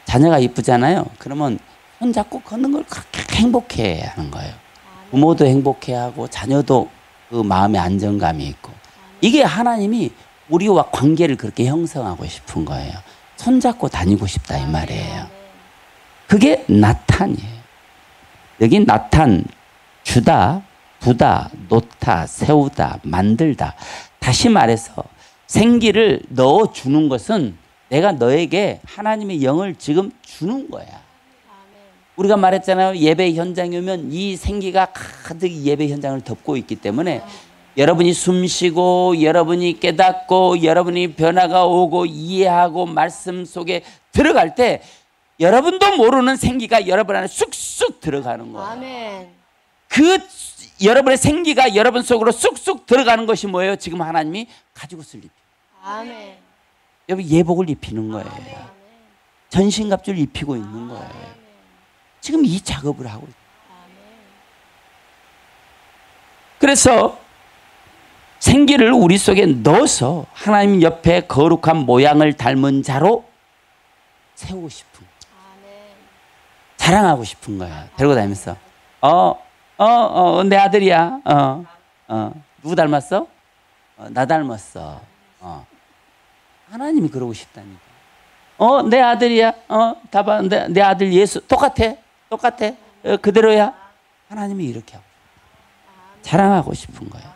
자녀가 이쁘잖아요. 그러면 손 잡고 걷는 걸 그렇게 행복해 하는 거예요. 부모도 행복해하고 자녀도 그 마음의 안정감이 있고. 이게 하나님이 우리와 관계를 그렇게 형성하고 싶은 거예요. 손잡고 다니고 싶다 이 말이에요. 그게 나탄이에요. 여기 나탄, 주다, 부다, 놓다, 세우다, 만들다. 다시 말해서 생기를 넣어주는 것은 내가 너에게 하나님의 영을 지금 주는 거야. 우리가 말했잖아요. 예배 현장에 오면 이 생기가 가득 예배 현장을 덮고 있기 때문에 여러분이 숨쉬고 여러분이 깨닫고 여러분이 변화가 오고 이해하고 말씀 속에 들어갈 때 여러분도 모르는 생기가 여러분 안에 쑥쑥 들어가는 거예요. 아멘. 그 여러분의 생기가 여러분 속으로 쑥쑥 들어가는 것이 뭐예요? 지금 하나님이 가지고 쓸 입. 아멘. 여러분 예복을 입히는 거예요. 전신갑주를 입히고 있는 거예요. 지금 이 작업을 하고 있어요. 그래서 생기를 우리 속에 넣어서 하나님 옆에 거룩한 모양을 닮은 자로 세우고 싶은 거예요. 자랑하고 싶은 거야. 데리고 다니면서 내 아들이야. 누구 닮았어? 나 닮았어. 하나님이 그러고 싶다니까. 내 아들이야. 봐봐. 내 아들 예수 똑같아. 그대로야. 하나님이 이렇게 하고 자랑하고 싶은 거예요.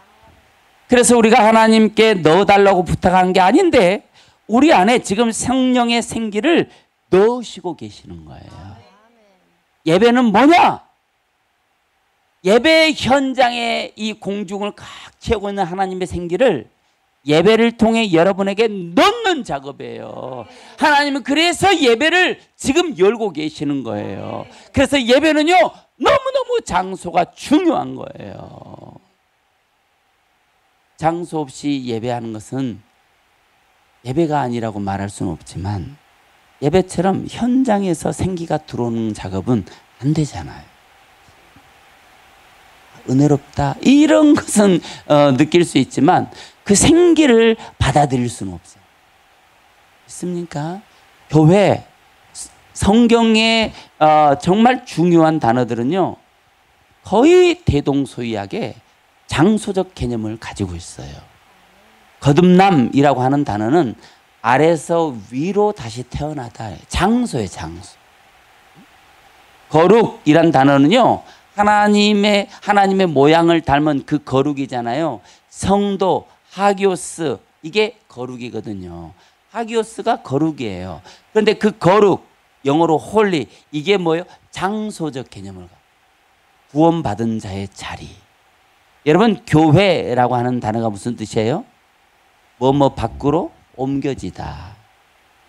그래서 우리가 하나님께 넣어달라고 부탁한 게 아닌데 우리 안에 지금 성령의 생기를 넣으시고 계시는 거예요. 예배는 뭐냐? 예배 현장에 이 공중을 꽉 채우고 있는 하나님의 생기를 예배를 통해 여러분에게 넣는 작업이에요. 하나님은 그래서 예배를 지금 열고 계시는 거예요. 그래서 예배는요 너무너무 장소가 중요한 거예요. 장소 없이 예배하는 것은 예배가 아니라고 말할 수는 없지만 예배처럼 현장에서 생기가 들어오는 작업은 안 되잖아요. 은혜롭다 이런 것은 느낄 수 있지만 그 생기를 받아들일 수는 없어요. 있습니까? 교회 성경에 정말 중요한 단어들은요 거의 대동소이하게 장소적 개념을 가지고 있어요. 거듭남이라고 하는 단어는 아래서 위로 다시 태어나다. 장소의 장소. 거룩이란 단어는요 하나님의 모양을 닮은 그 거룩이잖아요. 성도, 하기오스 이게 거룩이거든요. 하기오스가 거룩이에요. 그런데 그 거룩 영어로 홀리 이게 뭐예요? 장소적 개념을 갖고 구원받은 자의 자리. 여러분 교회라고 하는 단어가 무슨 뜻이에요? 뭐뭐 밖으로 옮겨지다.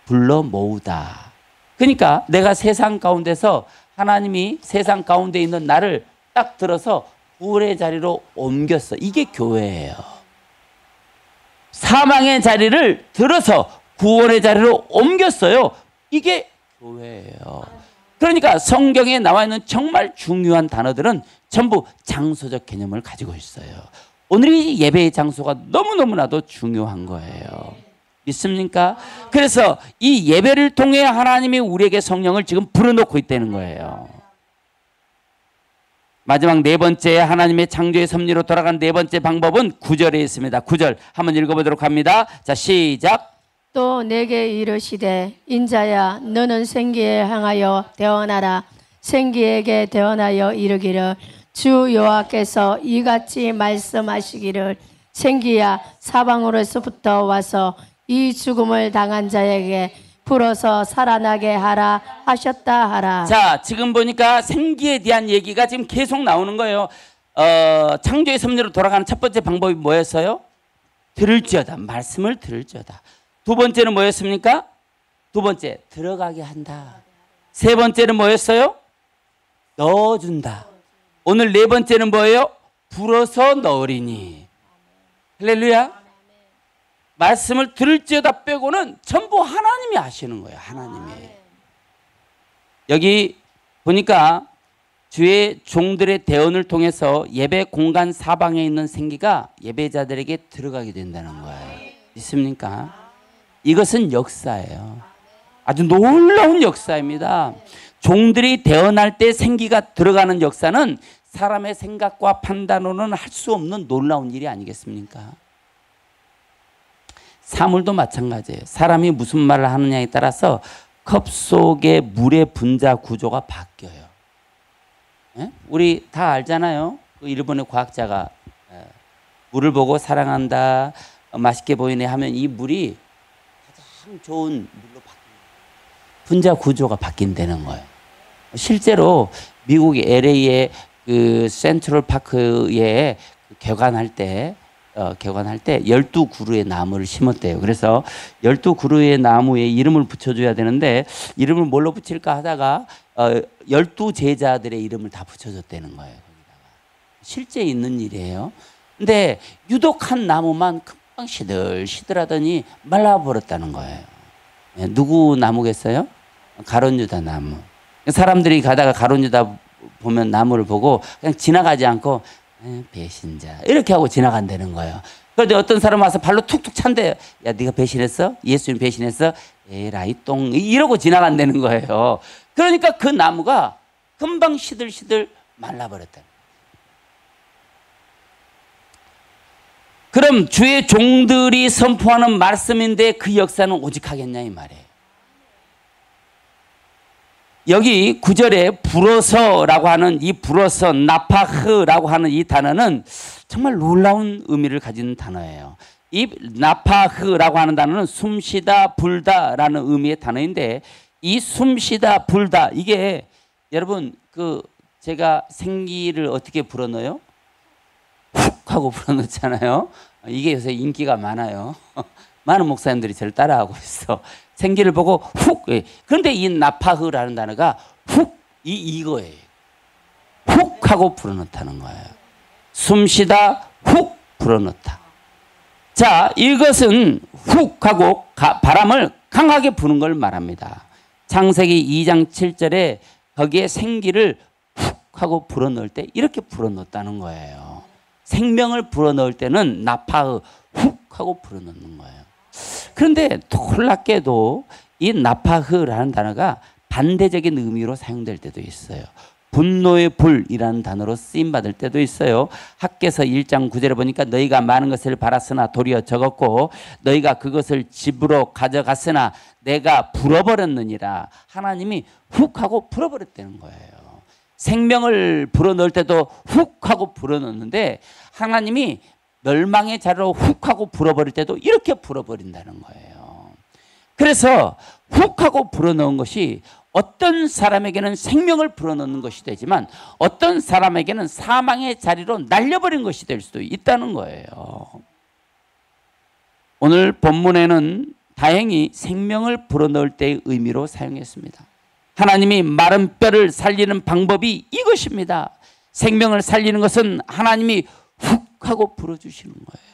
불러 모으다. 그러니까 내가 세상 가운데서 하나님이 세상 가운데 있는 나를 딱 들어서 구원의 자리로 옮겼어. 이게 교회예요. 사망의 자리를 들어서 구원의 자리로 옮겼어요. 이게 교회예요. 그러니까 성경에 나와 있는 정말 중요한 단어들은 전부 장소적 개념을 가지고 있어요. 오늘 이 예배의 장소가 너무너무나도 중요한 거예요. 믿습니까? 그래서 이 예배를 통해 하나님이 우리에게 성령을 지금 불어넣고 있다는 거예요. 마지막 네 번째 하나님의 창조의 섭리로 돌아간 네 번째 방법은 9절에 있습니다. 9절 한번 읽어보도록 합니다. 자 시작. 또 내게 이르시되 인자야 너는 생기에 향하여 대언하라. 생기에게 대언하여 이르기를 주 여호와께서 이같이 말씀하시기를 생기야 사방으로서부터 와서 이 죽음을 당한 자에게 불어서 살아나게 하라 하셨다 하라. 자, 지금 보니까 생기에 대한 얘기가 지금 계속 나오는 거예요. 창조의 섭리로 돌아가는 첫 번째 방법이 뭐였어요? 들을지어다. 말씀을 들을지어다. 두 번째는 뭐였습니까? 두 번째, 들어가게 한다. 세 번째는 뭐였어요? 넣어준다. 오늘 네 번째는 뭐예요? 불어서 넣으리니. 할렐루야. 말씀을 들을지어다 빼고는 전부 하나님이 하시는 거예요. 하나님이. 여기 보니까 주의 종들의 대언을 통해서 예배 공간 사방에 있는 생기가 예배자들에게 들어가게 된다는 거예요. 믿습니까? 이것은 역사예요. 아주 놀라운 역사입니다. 종들이 대언할 때 생기가 들어가는 역사는 사람의 생각과 판단으로는 할 수 없는 놀라운 일이 아니겠습니까? 사물도 마찬가지예요. 사람이 무슨 말을 하느냐에 따라서 컵 속의 물의 분자 구조가 바뀌어요. 예? 우리 다 알잖아요. 그 일본의 과학자가 물을 보고 사랑한다, 맛있게 보이네 하면 이 물이 가장 좋은 물로 바뀌는 분자 구조가 바뀐다는 거예요. 실제로 미국의 LA의 그 센트럴 파크에 개관할 때 12그루의 나무를 심었대요. 그래서 12그루의 나무에 이름을 붙여줘야 되는데 이름을 뭘로 붙일까 하다가 12제자들의 이름을 다 붙여줬다는 거예요. 거기다가. 실제 있는 일이에요. 근데 유독 한 나무만 금방 시들시들하더니 말라버렸다는 거예요. 누구 나무겠어요? 가론유다 나무. 사람들이 가다가 가론유다 보면 나무를 보고 그냥 지나가지 않고 배신자 이렇게 하고 지나간다는 거예요. 그런데 어떤 사람 와서 발로 툭툭 찬대요. 야, 네가 배신했어? 예수님 배신했어? 에라이 똥 이러고 지나간다는 거예요. 그러니까 그 나무가 금방 시들시들 말라버렸다. 그럼 주의 종들이 선포하는 말씀인데 그 역사는 오직 하겠냐 이 말이에요. 여기 9절에 불어서라고 하는 이 불어서 나파흐라고 하는 이 단어는 정말 놀라운 의미를 가진 단어예요. 이 나파흐라고 하는 단어는 숨쉬다 불다라는 의미의 단어인데 이 숨쉬다 불다 이게 여러분 그 제가 생기를 어떻게 불어넣어요? 훅 하고 불어넣잖아요. 이게 요새 인기가 많아요. 많은 목사님들이 저를 따라하고 있어. 생기를 보고 훅. 그런데 이 나파흐라는 단어가 훅 이거예요. 훅 하고 불어넣다는 거예요. 숨쉬다 훅 불어넣다. 자, 이것은 훅 하고 바람을 강하게 부는 걸 말합니다. 창세기 2장 7절에 거기에 생기를 훅 하고 불어넣을 때 이렇게 불어넣었다는 거예요. 생명을 불어넣을 때는 나파흐 훅 하고 불어넣는 거예요. 그런데 놀랍게도 이 나파흐라는 단어가 반대적인 의미로 사용될 때도 있어요. 분노의 불이라는 단어로 쓰임받을 때도 있어요. 학개서 1장 9절에 보니까 너희가 많은 것을 바랐으나 도리어 적었고 너희가 그것을 집으로 가져갔으나 내가 불어버렸느니라. 하나님이 훅 하고 불어버렸다는 거예요. 생명을 불어넣을 때도 훅 하고 불어넣는데 하나님이 멸망의 자리로 훅 하고 불어버릴 때도 이렇게 불어버린다는 거예요. 그래서 훅 하고 불어넣은 것이 어떤 사람에게는 생명을 불어넣는 것이 되지만 어떤 사람에게는 사망의 자리로 날려버린 것이 될 수도 있다는 거예요. 오늘 본문에는 다행히 생명을 불어넣을 때의 의미로 사용했습니다. 하나님이 마른 뼈를 살리는 방법이 이것입니다. 생명을 살리는 것은 하나님이 훅 하고 불어주시는 거예요.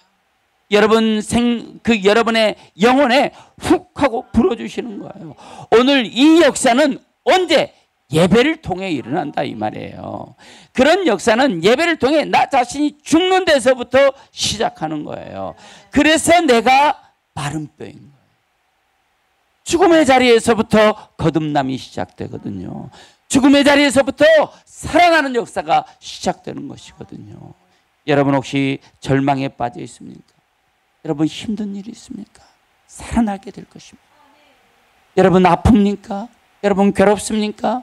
여러분의 영혼에 훅 하고 불어주시는 거예요. 오늘 이 역사는 언제? 예배를 통해 일어난다 이 말이에요. 그런 역사는 예배를 통해 나 자신이 죽는 데서부터 시작하는 거예요. 그래서 내가 마른 뼈인 거예요. 죽음의 자리에서부터 거듭남이 시작되거든요. 죽음의 자리에서부터 살아나는 역사가 시작되는 것이거든요. 여러분 혹시 절망에 빠져 있습니까? 여러분 힘든 일이 있습니까? 살아나게 될 것입니다. 여러분 아픕니까? 여러분 괴롭습니까?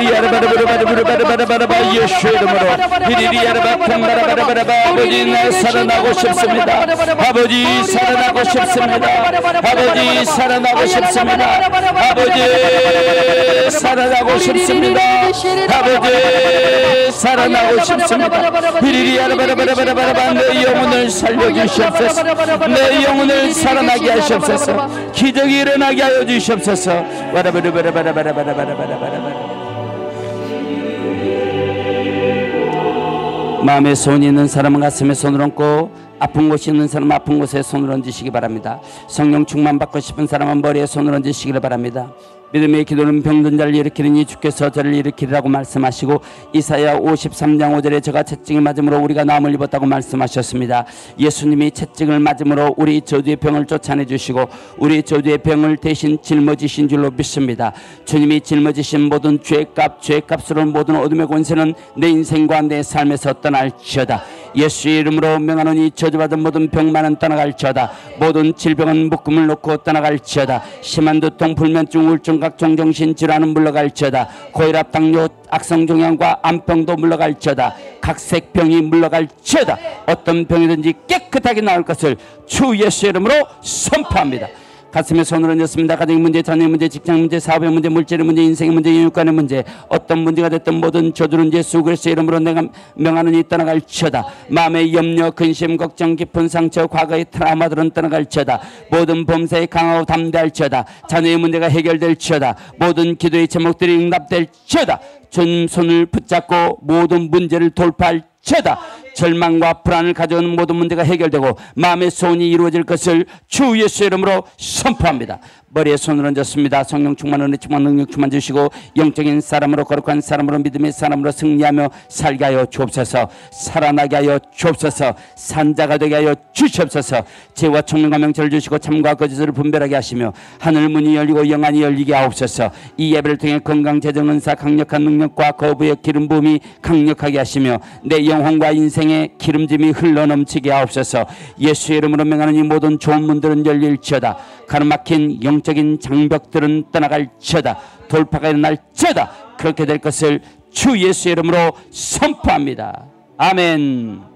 히리리아라바라바라바라바라바라바라바라바 예수의 이름으로 히리리아라바라바라바라바라바 아버지 나 살아나고 싶습니다. 아버지 살아나고 싶습니다. 아버지 살아나고 싶습니다. 아버지 살아나고 싶습니다. 아버지 살아나고 싶습니다. 히리리아라바라바라바라바 내 영혼을 살려주시옵소서. 내 영혼을 살아나게 하시옵소서. 기적이 일어나게 하여 주시옵소서. 마음에 손이 있는 사람은 가슴에 손을 얹고 아픈 곳이 있는 사람은 아픈 곳에 손을 얹으시기 바랍니다. 성령 충만 받고 싶은 사람은 머리에 손을 얹으시기를 바랍니다. 믿음의 기도는 병든 자를 일으키느니 주께서 저를 일으키리라고 말씀하시고 이사야 53장 5절에 저가 채찍을 맞음으로 우리가 나음을 입었다고 말씀하셨습니다. 예수님이 채찍을 맞음으로 우리 저주의 병을 쫓아내 주시고 우리 저주의 병을 대신 짊어지신 줄로 믿습니다. 주님이 짊어지신 모든 죄값으로 모든 어둠의 권세는 내 인생과 내 삶에서 떠날지어다. 예수의 이름으로 명하노니 저주받은 모든 병만은 떠나갈지어다. 모든 질병은 묶음을 놓고 떠나갈지어다. 심한 두통, 불면증, 우울증, 각종 정신질환은 물러갈지어다. 고혈압, 당뇨, 악성종양과 암병도 물러갈지어다. 각색병이 물러갈지어다. 어떤 병이든지 깨끗하게 나을 것을 주 예수의 이름으로 선포합니다. 가슴에 손을 얹었습니다. 가정의 문제, 자녀의 문제, 직장 문제, 사업의 문제, 물질의 문제, 인생의 문제, 인육관의 문제, 어떤 문제가 됐든 모든 저주는 예수 그리스도의 이름으로 내가 명하노니 떠나갈지어다. 마음의 염려, 근심, 걱정, 깊은 상처, 과거의 트라우마들은 떠나갈지어다. 모든 범사에 강하고 담대할지어다. 자녀의 문제가 해결될지어다. 모든 기도의 제목들이 응답될지어다. 주님 손을 붙잡고 모든 문제를 돌파할지어다. 절망과 불안을 가져오는 모든 문제가 해결되고 마음의 소원이 이루어질 것을 주 예수의 이름으로 선포합니다. 머리에 손을 얹었습니다. 성령 충만, 은혜 충만, 능력 충만 주시고 영적인 사람으로, 거룩한 사람으로, 믿음의 사람으로 승리하며 살게 하여 주옵소서. 살아나게 하여 주옵소서. 산자가 되게 하여 주시옵소서. 지혜와 총명과 명철을 주시고 참과 거짓을 분별하게 하시며 하늘 문이 열리고 영안이 열리게 하옵소서. 이 예배를 통해 건강, 재정, 은사, 강력한 능력과 거부의 기름 부음이 강력하게 하시며 내 영혼과 인생의 기름짐이 흘러넘치게 하옵소서. 예수의 이름으로 명하는 이 모든 좋은 문들은 열릴지어다. 가로막힌 영적인 장벽들은 떠나갈지어다. 돌파가 일어날지어다. 그렇게 될 것을 주 예수의 이름으로 선포합니다. 아멘.